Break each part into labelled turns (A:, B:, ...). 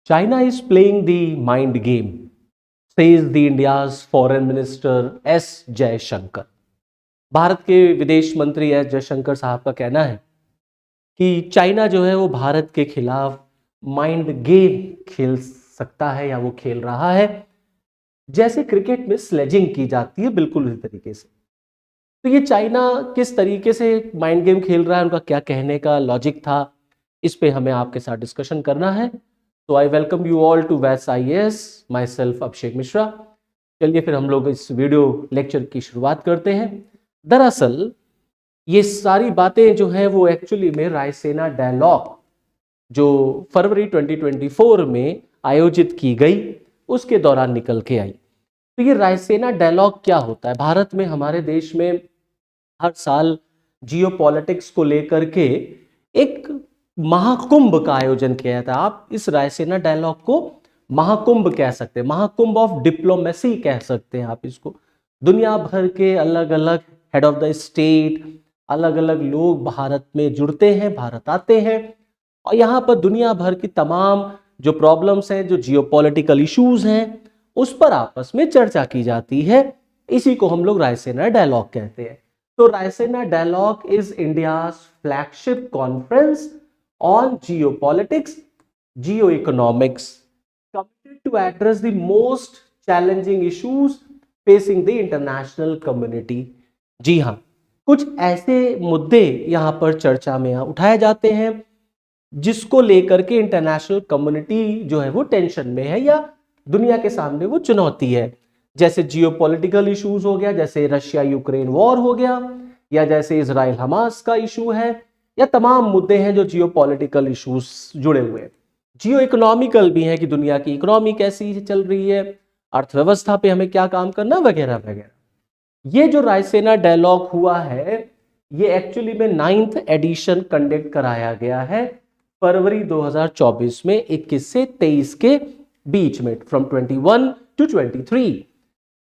A: China is playing the mind game, says the India's Foreign Minister S. Jaishankar. Bharat के विदेश मंत्री S Jaishankar साहब का कहना है कि चाइना जो है वो भारत के खिलाफ माइंड गेम खेल सकता है या वो खेल रहा है, जैसे क्रिकेट में स्लेजिंग की जाती है, बिल्कुल उसी तरीके से। तो ये चाइना किस तरीके से माइंड गेम खेल रहा है, उनका क्या कहने का लॉजिक था, इस पे हमें आपके साथ डिस्कशन करना है। तो I welcome you all to वैस IAS, myself Abhishek Mishra. चलिए फिर हम लोग इस वीडियो लेक्चर की शुरुआत करते हैं। दरअसल ये सारी बातें जो हैं वो एक्चुअली में रायसेना डायलॉग जो फरवरी 2024 में आयोजित की गई उसके दौरान निकल के आई। तो ये रायसेना डायलॉग क्या होता है? भारत में, हमारे देश में हर साल जियोपॉलिटिक्स को लेकर के एक महाकुंभ का आयोजन किया जाता है। आप इस रायसेना डायलॉग को महाकुंभ कह सकते हैं, महाकुंभ ऑफ डिप्लोमेसी कह सकते हैं आप इसको। दुनिया भर के अलग अलग हेड ऑफ द स्टेट, अलग अलग लोग भारत में जुड़ते हैं, भारत आते हैं और यहाँ पर दुनिया भर की तमाम जो प्रॉब्लम्स हैं, जो जियोपॉलिटिकल इश्यूज हैं, उस पर आपस में चर्चा की जाती है। इसी को हम लोग रायसेना डायलॉग कहते हैं। तो Raisina dialogue is India's flagship conference on geopolitics, geoeconomics, committed to address the most challenging issues facing the international community। जी हाँ, कुछ ऐसे मुद्दे यहाँ पर चर्चा में उठाए जाते हैं जिसको लेकर के इंटरनेशनल कम्युनिटी जो है वो टेंशन में है या दुनिया के सामने वो चुनौती है। जैसे जियोपॉलिटिकल इश्यूज हो गया, जैसे रशिया यूक्रेन वॉर हो गया, या जैसे इजराइल हमास का इशू है, या तमाम मुद्दे हैं जो जियोपॉलिटिकल इश्यूज जुड़े हुए हैं। जियो इकोनॉमिकल भी हैं कि दुनिया की इकोनॉमी कैसी चल रही है, अर्थव्यवस्था पे हमें क्या काम करना, वगैरह वगैरह। ये जो रायसेना डायलॉग हुआ है ये एक्चुअली में 9th एडिशन कंडक्ट कराया गया है फरवरी 2024 में 21 से 23 के बीच में, फ्रॉम 21 to 23,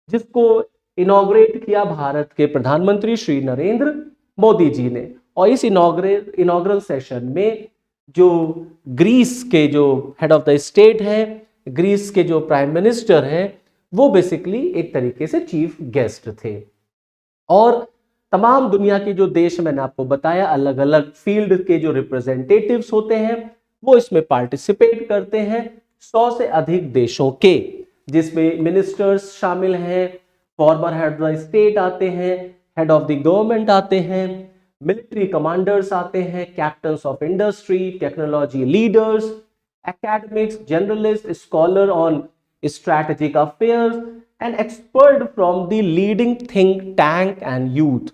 A: जिसको इनॉग्रेट किया भारत के प्रधानमंत्री श्री नरेंद्र मोदी जी ने। और इस इनॉग्रल सेशन में जो ग्रीस के जो हेड ऑफ द स्टेट है, ग्रीस के जो प्राइम मिनिस्टर हैं, वो बेसिकली एक तरीके से चीफ गेस्ट थे। और तमाम दुनिया के जो देश मैंने आपको बताया, अलग अलग फील्ड के जो रिप्रेजेंटेटिव्स होते हैं वो इसमें पार्टिसिपेट करते हैं। 100 से अधिक देशों के, जिसमें मिनिस्टर्स शामिल हैं, farmer head of the state आते हैं, हेड ऑफ द गवर्नमेंट आते हैं, मिलिट्री कमांडर्स आते हैं, captains of industry, technology leaders, academics, journalist, scholar on strategic affairs and expert from the leading think tank and youth.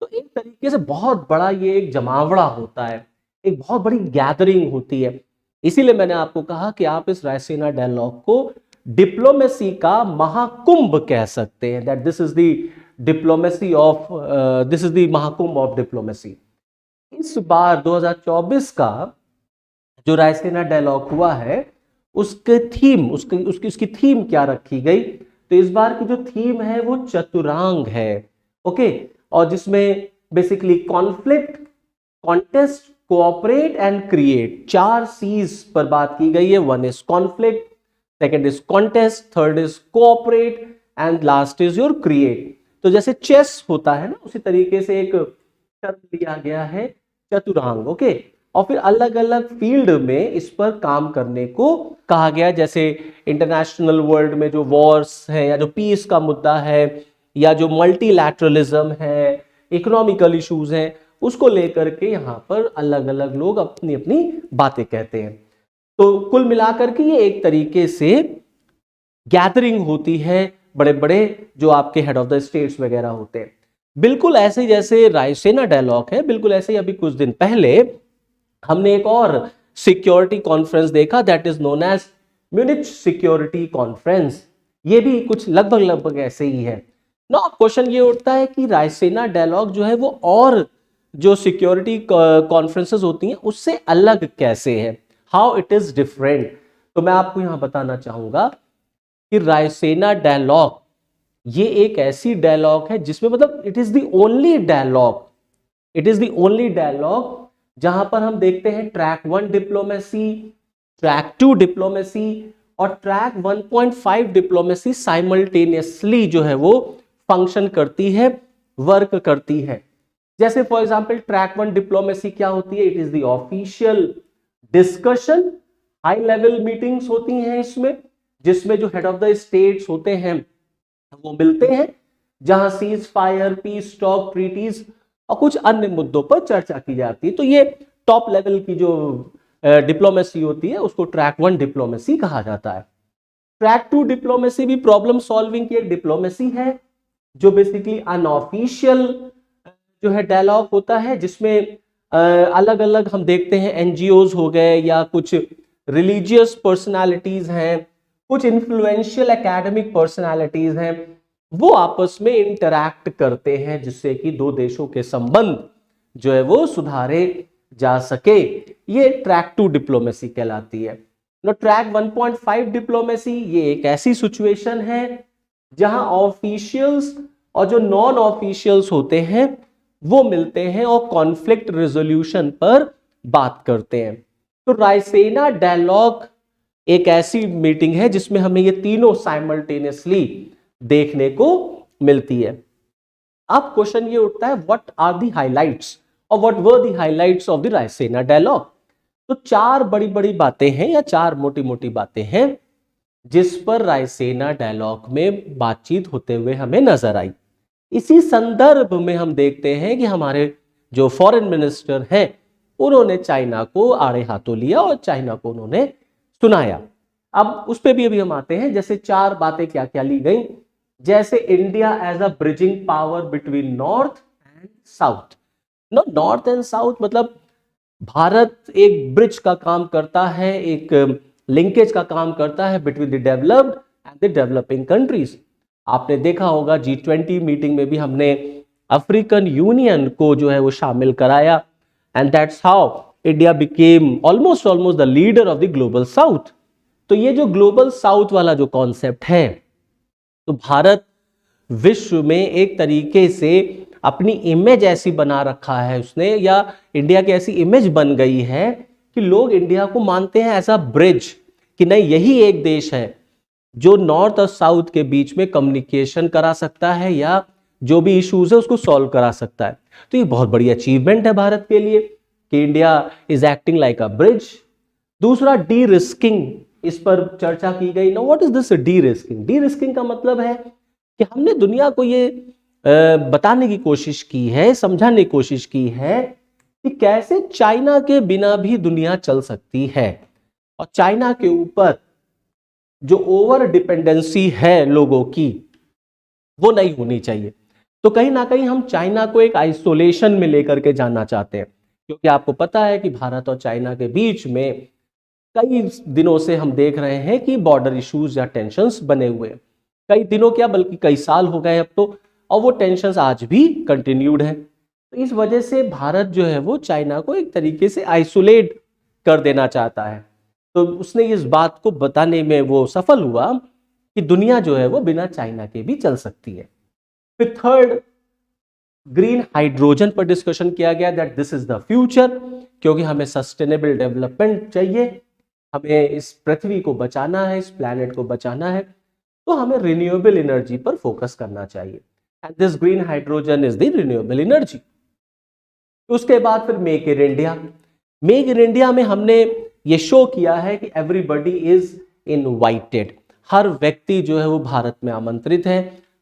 A: तो एक तरीके से बहुत बड़ा ये एक जमावड़ा होता है, एक बहुत बड़ी गैदरिंग होती है। इसीलिए मैंने आपको कहा कि आप इस रायसेना डायलॉग को डिप्लोमेसी का महाकुंभ कह सकते हैं, that this is the diplomacy of this is the Mahakumbh of diplomacy. इस बार 2024 का जो रायसेना डायलॉग हुआ है उसके थीम, उसकी थीम क्या रखी गई? तो इस बार की जो थीम है वो चतुरांग है, ओके। और जिसमें basically conflict, contest, cooperate and create, 4 C's पर बात की गई है। 1 is conflict, second is contest, third is cooperate and last is your create. तो जैसे चेस होता है ना, उसी तरीके से एक टर्म लिया गया है चतुरांग, ओके। और फिर अलग अलग फील्ड में इस पर काम करने को कहा गया, जैसे इंटरनेशनल वर्ल्ड में जो वॉर्स है या जो पीस का मुद्दा है या जो मल्टीलैटरलिज्म है, इकोनॉमिकल इश्यूज हैं, उसको लेकर के यहाँ पर अलग अलग लोग अपनी अपनी बातें कहते हैं। तो कुल मिलाकर के ये एक तरीके से गैदरिंग होती है, बड़े बड़े जो आपके हेड ऑफ द स्टेट्स वगैरह होते हैं। बिल्कुल ऐसे जैसे रायसेना डायलॉग है, बिल्कुल ऐसे ही अभी कुछ दिन पहले हमने एक और सिक्योरिटी कॉन्फ्रेंस देखा, that is known as Munich security conference. ये भी कुछ लगभग ऐसे ही है ना। क्वेश्चन ये उठता है कि रायसेना डायलॉग जो है वो और जो सिक्योरिटी कॉन्फ्रेंसेस होती हैं उससे अलग कैसे है, हाउ इट इज डिफरेंट। तो मैं आपको यहां बताना चाहूंगा कि रायसेना डायलॉग ये एक ऐसी डायलॉग है जिसमें, मतलब it is the only dialogue जहां पर हम देखते हैं ट्रैक 1 डिप्लोमेसी, ट्रैक 2 डिप्लोमेसी और ट्रैक 1.5 डिप्लोमेसी साइमल्टेनियसली जो है वो फंक्शन करती है, वर्क करती है। जैसे फॉर एग्जांपल ट्रैक 1 डिप्लोमेसी क्या होती है? It is the official discussion, high level meetings होती हैं इसमें, जिसमें जो हेड ऑफ द स्टेट्स होते हैं वो मिलते हैं, जहां ceasefire, peace talk, treaties और कुछ अन्य मुद्दों पर चर्चा की जाती है। तो ये टॉप लेवल की जो डिप्लोमेसी होती है उसको ट्रैक 1 डिप्लोमेसी कहा जाता है। ट्रैक 2 डिप्लोमेसी भी प्रॉब्लम सॉल्विंग की एक डिप्लोमेसी है, जो बेसिकली अनऑफिशियल जो है डायलॉग होता है, जिसमें अलग अलग हम देखते हैं एनजीओज हो गए या कुछ रिलीजियस पर्सनालिटीज हैं, कुछ इन्फ्लुएंशियल एकेडमिक पर्सनालिटीज हैं, वो आपस में इंटरैक्ट करते हैं जिससे कि दो देशों के संबंध जो है वो सुधारे जा सके। ये ट्रैक 2 डिप्लोमेसी कहलाती है। ट्रैक 1.5 डिप्लोमेसी ये एक ऐसी सिचुएशन है जहां ऑफिशियल्स और जो नॉन ऑफिशियल्स होते हैं वो मिलते हैं और कॉन्फ्लिक्ट रेजोल्यूशन पर बात करते हैं। तो रायसेना डायलॉग एक ऐसी मीटिंग है जिसमें हमें ये तीनों साइमल्टेनियसली देखने को मिलती है। अब क्वेश्चन ये उठता है, व्हाट आर दी हाइलाइट्स और what were the highlights of the Raisina dialogue? तो चार बड़ी बड़ी बातें हैं या चार मोटी मोटी बातें हैं जिस पर रायसेना डायलॉग में बातचीत होते हुए हमें नजर आई। इसी संदर्भ में हम देखते हैं कि हमारे जो फॉरेन मिनिस्टर हैं उन्होंने चाइना को आड़े हाथों लिया और चाइना को उन्होंने सुनाया। अब उस पर भी अभी हम आते हैं। जैसे चार बातें क्या क्या ली गई, जैसे India as a bridging power between north and south. North and south मतलब भारत एक ब्रिज का काम करता है, एक लिंकेज का काम करता है between the developed and the developing countries. आपने देखा होगा G20 मीटिंग में भी हमने अफ्रीकन यूनियन को जो है वो शामिल कराया, and that's how India became almost the leader of the global south. तो ये जो ग्लोबल साउथ वाला जो कॉन्सेप्ट है, तो भारत विश्व में एक तरीके से अपनी इमेज ऐसी बना रखा है उसने, या इंडिया की ऐसी इमेज बन गई है कि लोग इंडिया को मानते हैं एज अ ब्रिज, कि नहीं यही एक देश है जो नॉर्थ और साउथ के बीच में कम्युनिकेशन करा सकता है या जो भी इश्यूज है उसको सॉल्व करा सकता है। तो ये बहुत बड़ी अचीवमेंट है भारत के लिए कि India is acting like a bridge. दूसरा, डी रिस्किंग, इस पर चर्चा की गई। Now what is this D risking? D risking का मतलब है कि हमने दुनिया को ये बताने की कोशिश की है, समझाने की कोशिश की है कि कैसे चाइना के बिना भी दुनिया चल सकती है, और चाइना के ऊपर जो ओवर डिपेंडेंसी है लोगों की वो नहीं होनी चाहिए। तो कहीं ना कहीं हम चाइना को एक आइसोलेशन में लेकर के जाना चाहते हैं, क्योंकि आपको पता है कि भारत और चाइना के बीच में कई दिनों से हम देख रहे हैं कि बॉर्डर इश्यूज या टेंशंस बने हुए हैं। कई दिनों क्या बल्कि कई साल हो गए अब तो, और वो टेंशंस आज भी कंटिन्यूड है। तो इस वजह से भारत जो है वो चाइना को एक तरीके से आइसोलेट कर देना चाहता है। तो उसने इस बात को बताने में वो सफल हुआ कि दुनिया जो है वो बिना चाइना के भी चल सकती है। फिर थर्ड, ग्रीन हाइड्रोजन पर डिस्कशन किया गया, that this is the future, क्योंकि हमें सस्टेनेबल डेवलपमेंट चाहिए, हमें इस पृथ्वी को बचाना है, इस प्लैनेट को बचाना है, तो हमें रिन्यूएबल एनर्जी पर फोकस करना चाहिए, and this green hydrogen is the renewable energy. उसके बाद फिर make in India. Make in India में हमने ये शो किया है कि एवरीबॉडी इज इनवाइटेड, हर व्यक्ति जो है वो भारत में आमंत्रित है,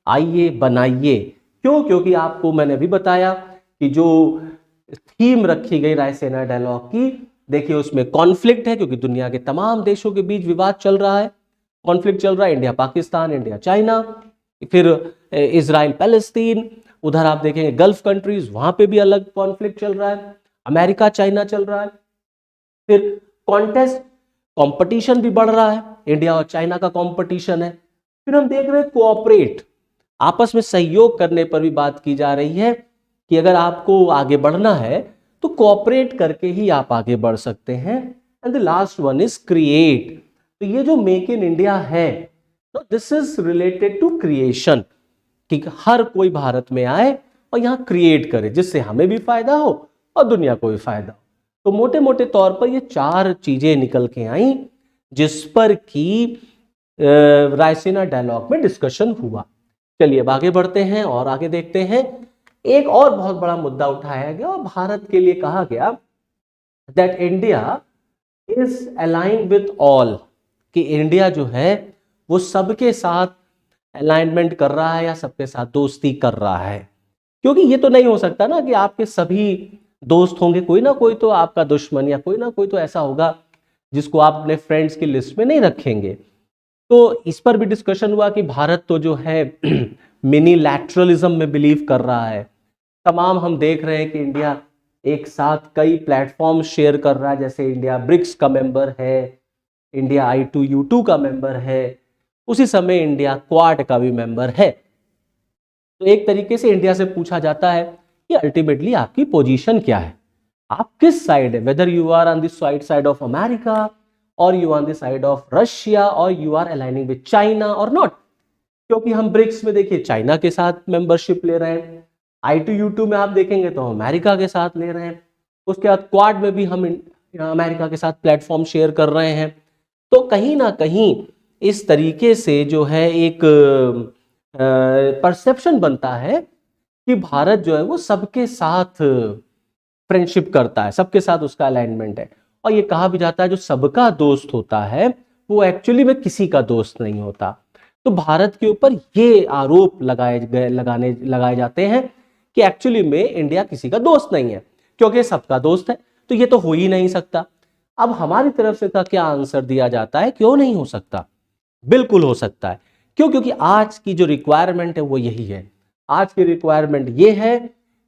A: आइए बनाइए। क्यों? क्योंकि आपको मैंने अभी बताया कि जो थीम रखी गई रायसेना डायलॉग की, देखिए उसमें कॉन्फ्लिक्ट है, क्योंकि दुनिया के तमाम देशों के बीच विवाद चल रहा है, कॉन्फ्लिक्ट चल रहा है, इंडिया पाकिस्तान, इंडिया चाइना, फिर इजराइल पैलेस्तीन, उधर आप देखेंगे गल्फ कंट्रीज, वहां पे भी अलग कॉन्फ्लिक्ट चल रहा है, अमेरिका चाइना चल रहा है, फिर कॉन्टेस्ट कंपटीशन भी बढ़ रहा है, इंडिया और चाइना का कंपटीशन है। फिर हम देख रहे हैं कोऑपरेट, आपस में सहयोग करने पर भी बात की जा रही है कि अगर आपको आगे बढ़ना है तो कोऑपरेट करके ही आप आगे बढ़ सकते हैं। And the last one is create. तो ये जो मेक इन इंडिया है, this is related to creation, कि हर कोई भारत में आए और यहां क्रिएट करे जिससे हमें भी फायदा हो और दुनिया को भी फायदा हो। तो मोटे मोटे तौर पर ये 4 चीजें निकल के आई जिस पर कि रायसीना डायलॉग में डिस्कशन हुआ। चलिए अब आगे बढ़ते हैं और आगे देखते हैं। एक और बहुत बड़ा मुद्दा उठाया गया और भारत के लिए कहा गया that India is aligned with all, कि इंडिया जो है वो सबके साथ अलाइनमेंट कर रहा है या सबके साथ दोस्ती कर रहा है। क्योंकि ये तो नहीं हो सकता ना कि आपके सभी दोस्त होंगे, कोई ना कोई तो आपका दुश्मन या कोई ना कोई तो ऐसा होगा जिसको आप अपने फ्रेंड्स की लिस्ट में नहीं रखेंगे। तो इस पर भी डिस्कशन हुआ कि भारत तो जो है मिनी लैटरलिज्म में बिलीव कर रहा है। तमाम हम देख रहे हैं कि इंडिया एक साथ कई प्लेटफॉर्म शेयर कर रहा है, जैसे इंडिया ब्रिक्स का मेंबर है, इंडिया I2U2 का मेंबर है, उसी समय इंडिया क्वाड का भी मेंबर है। तो एक तरीके से इंडिया से पूछा जाता है कि अल्टीमेटली आपकी पोजीशन क्या है, आप किस साइड है, whether you are on the side of America और you on the side of Russia और you are aligning with China और नॉट। क्योंकि हम ब्रिक्स में देखिए चाइना के साथ मेंबरशिप ले रहे हैं, I2U2 में आप देखेंगे तो हम अमेरिका के साथ ले रहे हैं, उसके बाद क्वाड में भी हम अमेरिका के साथ प्लेटफॉर्म शेयर कर रहे हैं। तो कहीं ना कहीं इस तरीके से जो है एक परसेप्शन बनता है कि भारत जो है वो सबके साथ फ्रेंडशिप करता है, सबके साथ उसका अलाइनमेंट है। और ये कहा भी जाता है जो सबका दोस्त होता है वो एक्चुअली में किसी का दोस्त नहीं होता। तो भारत के ऊपर ये आरोप लगाए जाते हैं कि एक्चुअली में इंडिया किसी का दोस्त नहीं है, क्योंकि सबका दोस्त है तो ये तो हो ही नहीं सकता। अब हमारी तरफ से का क्या आंसर दिया जाता है, क्यों नहीं हो सकता? बिल्कुल हो सकता है। क्यों? क्योंकि आज की जो रिक्वायरमेंट है वो यही है। आज की रिक्वायरमेंट ये है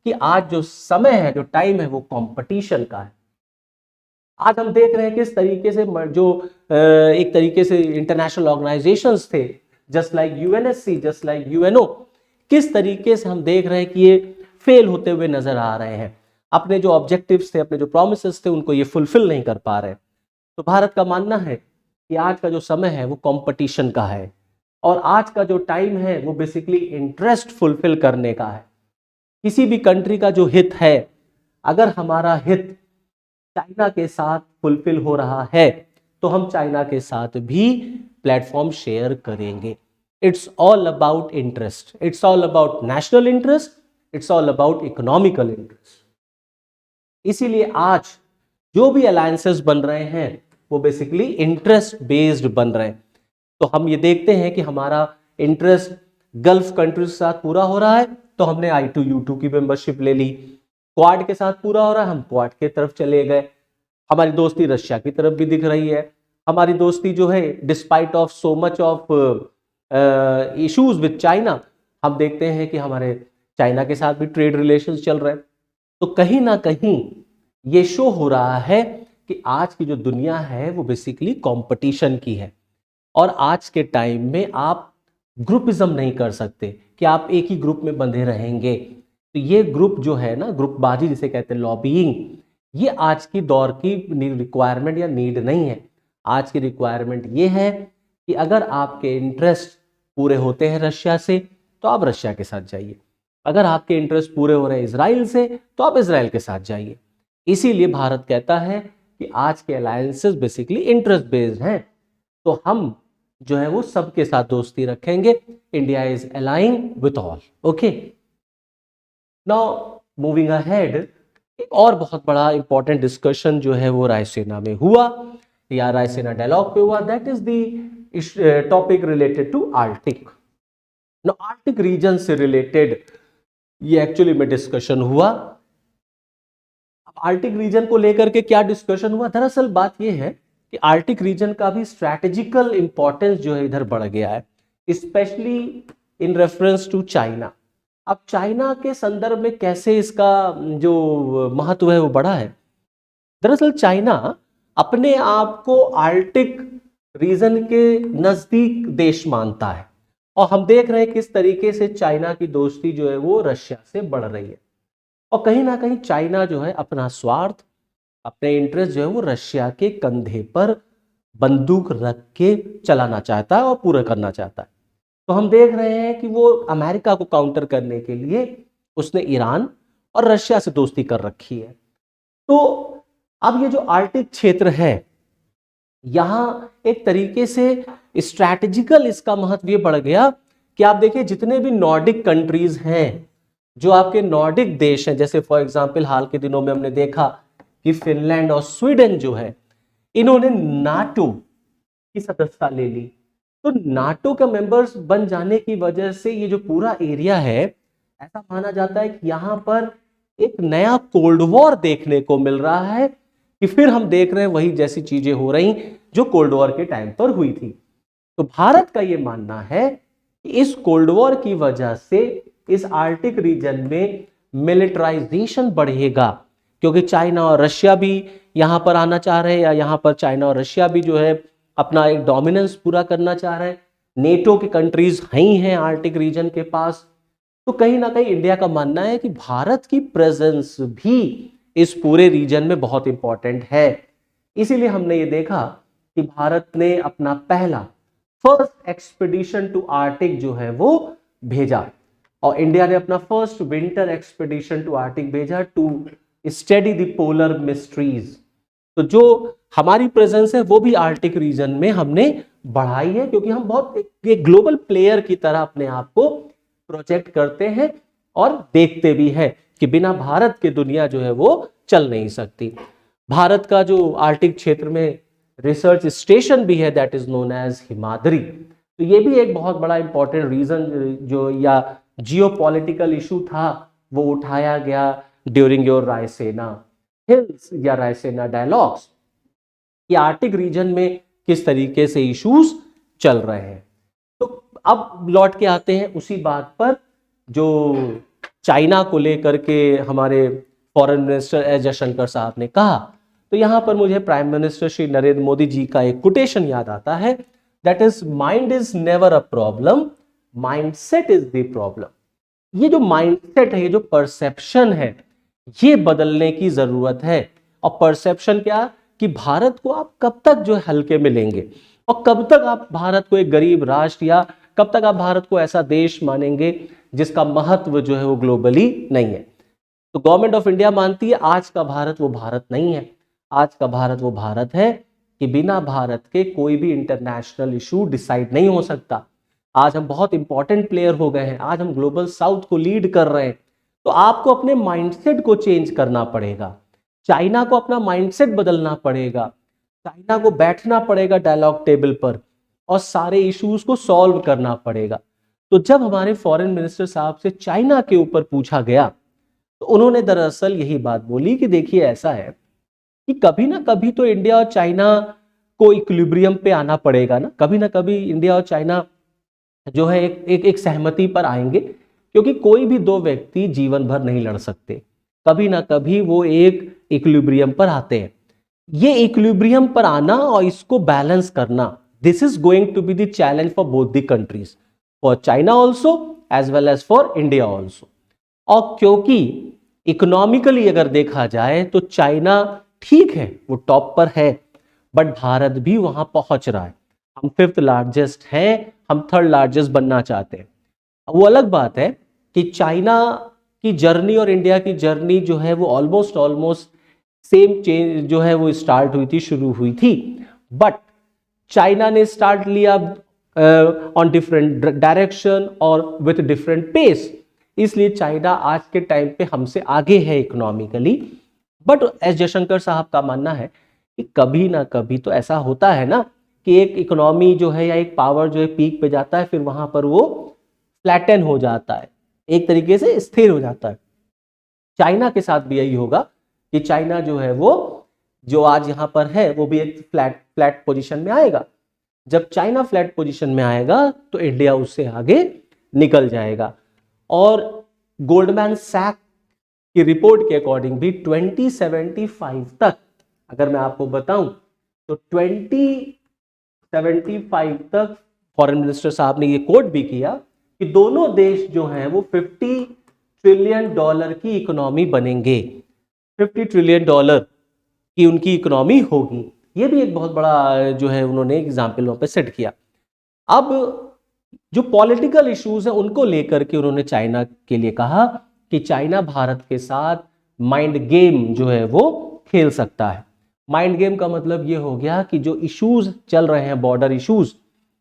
A: कि आज जो समय है, जो टाइम है, वो कंपटीशन का है। आज हम देख रहे हैं किस तरीके से जो एक तरीके से इंटरनेशनल ऑर्गेनाइजेशंस थे, just like UNSC, just like UNO, किस तरीके से हम देख रहे हैं कि ये फेल होते हुए नजर आ रहे हैं। अपने जो ऑब्जेक्टिव्स थे, अपने जो प्रोमिसेस थे, उनको ये फुलफिल नहीं कर पा रहे। तो भारत का मानना है कि आज का जो समय है वो कंपटीशन का है और आज का जो टाइम है वो बेसिकली इंटरेस्ट फुलफिल करने का है। किसी भी कंट्री का जो हित है, अगर हमारा हित चाइना के साथ फुलफिल हो रहा है तो हम चाइना के साथ भी प्लेटफॉर्म शेयर करेंगे। It's all about interest, it's all about national interest, it's all about economical interest. इसीलिए आज जो भी अलायंसेस बन रहे हैं वो बेसिकली इंटरेस्ट बेस्ड बन रहे हैं। तो हम ये देखते हैं कि हमारा इंटरेस्ट गल्फ कंट्रीज के साथ पूरा हो रहा है तो हमने I2U2 की मेंबरशिप ले ली, क्वाड के साथ पूरा हो रहा है हम क्वाड की तरफ चले गए। हमारी दोस्ती रशिया की तरफ भी दिख रही है। हमारी दोस्ती जो है despite of so much of issues with China, हम देखते हैं कि हमारे चाइना के साथ भी ट्रेड रिलेशंस चल रहे हैं। तो कहीं ना कहीं ये शो हो रहा है कि आज की जो दुनिया है वो बेसिकली कंपटीशन की है और आज के टाइम में आप ग्रुपिज्म नहीं कर सकते कि आप एक ही ग्रुप में बंधे रहेंगे। तो ये ग्रुप जो है ना, ग्रुपबाजी जिसे कहते हैं, लॉबिंग, ये आज की दौर की रिक्वायरमेंट या नीड नहीं है। आज की रिक्वायरमेंट ये है कि अगर आपके इंटरेस्ट पूरे होते हैं रशिया से तो आप रशिया के साथ जाइए, अगर आपके इंटरेस्ट पूरे हो रहे हैं इसराइल से तो आप इसराइल के साथ जाइए। इसीलिए भारत कहता है कि आज के अलायंसेस बेसिकली इंटरेस्ट बेस्ड हैं, तो हम जो है वो सबके साथ दोस्ती रखेंगे। India is aligning with all. Okay, now moving ahead, एक और बहुत बड़ा इंपॉर्टेंट डिस्कशन जो है वो रायसीना में हुआ या रायसीना डायलॉग पे हुआ, that is the topic related to Arctic. No, Arctic region से रिलेटेड ये एक्चुअली में डिस्कशन हुआ। अब आर्टिक रीजन को लेकर के क्या डिस्कशन हुआ, दरअसल बात यह है कि आर्टिक रीजन का भी स्ट्रैटेजिकल इंपॉर्टेंस जो है इधर बढ़ गया है, specially in reference to China. अब चाइना के संदर्भ में कैसे इसका जो महत्व है वो बढ़ा है। दरअसल चाइना अपने आप को आर्टिक रीजन के नजदीक देश मानता है और हम देख रहे हैं किस तरीके से चाइना की दोस्ती जो है वो रशिया से बढ़ रही है और कहीं ना कहीं चाइना जो है अपना स्वार्थ, अपने इंटरेस्ट जो है वो रशिया के कंधे पर बंदूक रख के चलाना चाहता है और पूरा करना चाहता है। तो हम देख रहे हैं कि वो अमेरिका को काउंटर करने के लिए उसने ईरान और रशिया से दोस्ती कर रखी है। तो अब ये जो आर्कटिक क्षेत्र है, यहां एक तरीके से स्ट्रैटेजिकल इसका महत्व ये बढ़ गया कि आप देखिए जितने भी नॉर्डिक कंट्रीज हैं, जो आपके नॉर्डिक देश हैं, जैसे फॉर एग्जांपल हाल के दिनों में हमने देखा कि फिनलैंड और स्वीडन जो है, इन्होंने नाटो की सदस्यता ले ली। तो नाटो के मेंबर्स बन जाने की वजह से ये जो पूरा एरिया है, ऐसा माना जाता है कि यहां पर एक नया कोल्ड वॉर देखने को मिल रहा है, कि फिर हम देख रहे हैं वही जैसी चीजें हो रही जो कोल्ड वॉर के टाइम पर हुई थी। तो भारत का यह मानना है कि इस कोल्ड वॉर की वजह से इस आर्कटिक रीजन में मिलिटराइजेशन बढ़ेगा, क्योंकि चाइना और रशिया भी यहां पर आना चाह रहे हैं, या यहां पर चाइना और रशिया भी जो है अपना एक डोमिनेंस पूरा करना चाह रहे हैं। नेटो के कंट्रीज ही हैं आर्कटिक रीजन के पास। तो कहीं ना कहीं इंडिया का मानना है कि भारत की प्रेजेंस भी इस पूरे रीजन में बहुत इंपॉर्टेंट है। इसीलिए हमने ये देखा कि भारत ने अपना पहला फर्स्ट एक्सपीडिशन टू आर्कटिक जो है वो भेजा, और इंडिया ने अपना first winter expedition to Arctic भेजा to study the polar mysteries. तो जो हमारी प्रेजेंस है वो भी आर्कटिक रीजन में हमने बढ़ाई है, क्योंकि हम बहुत एक ग्लोबल प्लेयर की तरह अपने आप को प्रोजेक्ट करते हैं और देखते भी हैं कि बिना भारत के दुनिया जो है वो चल नहीं सकती। भारत का जो आर्कटिक क्षेत्र में रिसर्च स्टेशन भी है, that is known as Himadri. तो ये भी एक बहुत बड़ा इंपॉर्टेंट रीजन जो या जियोपॉलिटिकल इशू था वो उठाया गया ड्यूरिंग योर रायसेना हिल्स या रायसेना डायलॉग्स, कि आर्कटिक रीजन में किस तरीके से इश्यूज चल रहे हैं। तो अब लौट के आते हैं उसी बात पर जो चाइना को लेकर के हमारे फॉरेन मिनिस्टर एस जयशंकर साहब ने कहा। तो यहां पर मुझे प्राइम मिनिस्टर श्री नरेंद्र मोदी जी का एक कोटेशन याद आता है, that is mind is never a problem, mindset is the problem. ये जो माइंडसेट है, ये जो परसेप्शन है, ये बदलने की जरूरत है। और परसेप्शन क्या, कि भारत को आप कब तक जो हल्के में लेंगे, और कब तक आप भारत को एक गरीब राष्ट्र, या कब तक आप भारत को ऐसा देश मानेंगे जिसका महत्व जो है वो ग्लोबली नहीं है। तो गवर्नमेंट ऑफ इंडिया मानती है आज का भारत वो भारत नहीं है। आज का भारत वो भारत है कि बिना भारत के कोई भी इंटरनेशनल इशू डिसाइड नहीं हो सकता। आज हम बहुत इंपॉर्टेंट प्लेयर हो गए हैं, आज हम ग्लोबल साउथ को लीड कर रहे हैं। तो आपको अपने माइंडसेट को चेंज करना पड़ेगा, चाइना को अपना माइंडसेट बदलना पड़ेगा, चाइना को बैठना पड़ेगा डायलॉग टेबल पर और सारे इश्यूज को सॉल्व करना पड़ेगा। तो जब हमारे फॉरेन मिनिस्टर साहब से चाइना के ऊपर पूछा गया, तो उन्होंने दरअसल यही बात बोली कि देखिए ऐसा है कि कभी ना कभी तो इंडिया और चाइना को इक्विलिब्रियम पे आना पड़ेगा ना, कभी ना कभी इंडिया और चाइना जो है एक सहमति पर आएंगे, क्योंकि कोई भी दो व्यक्ति जीवन भर नहीं लड़ सकते, कभी ना कभी वो एक इक्विलिब्रियम पर आते हैं। ये इक्विलिब्रियम पर आना और इसको बैलेंस करना, this is going to be the challenge for both the countries, for China also as well as for India also. और क्योंकि इकोनॉमिकली अगर देखा जाए तो चाइना ठीक है, वो टॉप पर है, बट भारत भी वहां पहुंच रहा है। हम 5th लार्जेस्ट हैं, हम 3rd लार्जेस्ट बनना चाहते हैं। वो अलग बात है कि चाइना की जर्नी और इंडिया की जर्नी जो है वो ऑलमोस्ट सेम चेंज जो है वो स्टार्ट हुई थी, शुरू हुई थी, बट चाइना ने स्टार्ट लिया ऑन डिफरेंट डायरेक्शन और विथ डिफरेंट पेस। इसलिए चाइना आज के टाइम पे हमसे आगे है इकोनॉमिकली। बट एस जयशंकर साहब का मानना है कि कभी ना कभी तो ऐसा होता है ना कि एक इकोनॉमी जो है या एक पावर जो है पीक पे जाता है, फिर वहां पर वो फ्लैटन हो जाता है, एक तरीके से स्थिर हो जाता है। चाइना के साथ भी यही होगा कि चाइना जो है वो जो आज यहां पर है वो भी एक फ्लैट पोजीशन में आएगा। जब चाइना फ्लैट पोजीशन में आएगा तो इंडिया उससे आगे निकल जाएगा। और गोल्डमैन सैक की रिपोर्ट के अकॉर्डिंग भी 2075 तक, अगर मैं आपको बताऊं तो 2075 तक फॉरेन मिनिस्टर साहब ने ये कोट भी किया कि दोनों देश जो हैं वो $50 ट्रिलियन की इकोनॉमी बनेंगे, $50 ट्रिलियन की उनकी इकोनॉमी होगी। ये भी एक बहुत बड़ा जो है उन्होंने एग्जाम्पल वहां पे सेट किया। अब जो पॉलिटिकल इश्यूज हैं उनको लेकर के उन्होंने चाइना के लिए कहा कि चाइना भारत के साथ माइंड गेम जो है वो खेल सकता है। माइंड गेम का मतलब ये हो गया कि जो इश्यूज चल रहे हैं, बॉर्डर इश्यूज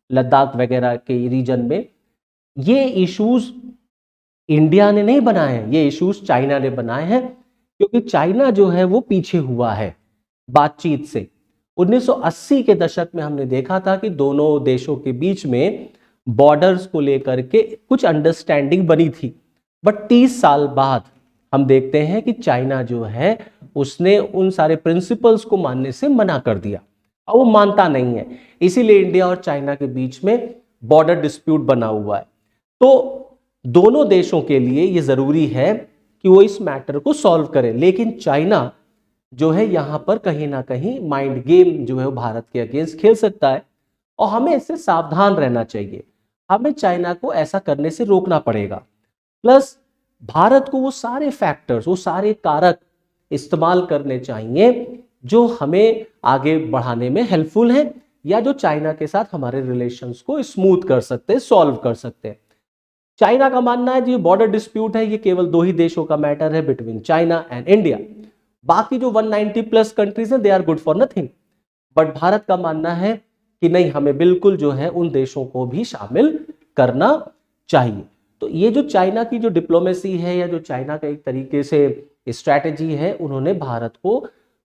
A: लद्दाख वगैरह के रीजन में, ये इश्यूज इंडिया ने नहीं बनाए हैं, ये इश्यूज चाइना ने बनाए हैं, क्योंकि चाइना जो है वो पीछे हुआ है बातचीत से। 1980 के दशक में हमने देखा था कि दोनों देशों के बीच में बॉर्डर्स को लेकर के कुछ अंडरस्टैंडिंग बनी थी, बट 30 साल बाद हम देखते हैं कि चाइना जो है उसने उन सारे प्रिंसिपल्स को मानने से मना कर दिया और वो मानता नहीं है। इसीलिए इंडिया और चाइना के बीच में बॉर्डर डिस्प्यूट बना हुआ है। तो दोनों देशों के लिए ये जरूरी है कि वो इस मैटर को सॉल्व करें, लेकिन चाइना जो है यहां पर कहीं ना कहीं माइंड गेम जो है वो भारत के अगेंस्ट खेल सकता है और हमें इससे सावधान रहना चाहिए। हमें चाइना को ऐसा करने से रोकना पड़ेगा। प्लस भारत को वो सारे फैक्टर्स, वो सारे कारक इस्तेमाल करने चाहिए जो हमें आगे बढ़ाने में हेल्पफुल हैं या जो चाइना के साथ हमारे रिलेशंस को स्मूथ कर सकते हैं, सॉल्व कर सकते हैं। चाइना का मानना है जो बॉर्डर डिस्प्यूट है ये केवल दो ही देशों का मैटर है, बिटवीन चाइना एंड इंडिया। बाकी जो 190 प्लस कंट्रीज हैं they are good for nothing. But Bharat का मानना है कि नहीं, हमें बिल्कुल जो है उन देशों को भी शामिल करना चाहिए। तो ये जो चाइना की जो डिप्लोमेसी है या जो चाइना का एक तरीके से स्ट्रैटेजी है, उन्होंने भारत को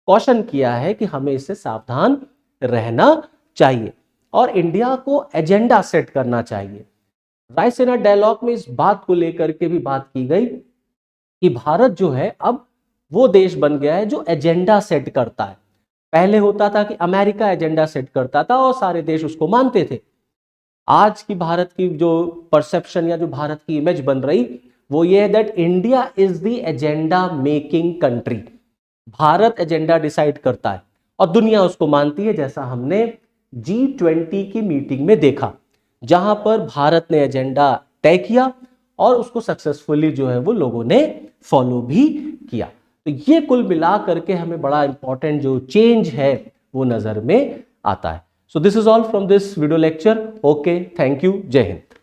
A: कॉशन किया है कि हमें इससे सावधान रहना चाहिए और इंडिया को एजेंडा सेट करना चाहिए। रायसीना डायलॉग में इस बात को लेकर के भी बात की गई कि भारत जो है अब वो देश बन गया है जो एजेंडा सेट करता है। पहले होता था कि अमेरिका एजेंडा सेट करता था और सारे देश उसको मानते थे। आज की भारत की जो परसेप्शन या जो भारत की इमेज बन रही वो ये है that India is the agenda making country. Bharat agenda decide करता है और दुनिया उसको मानती है, जैसा हमने G20 की मीटिंग में देखा, जहां पर भारत ने एजेंडा तय किया और उसको सक्सेसफुली जो है वो लोगों ने फॉलो भी किया। तो ये कुल मिला करके हमें बड़ा इंपॉर्टेंट जो चेंज है वो नजर में आता है। So this is all from this video lecture. Okay, thank you, जय हिंद।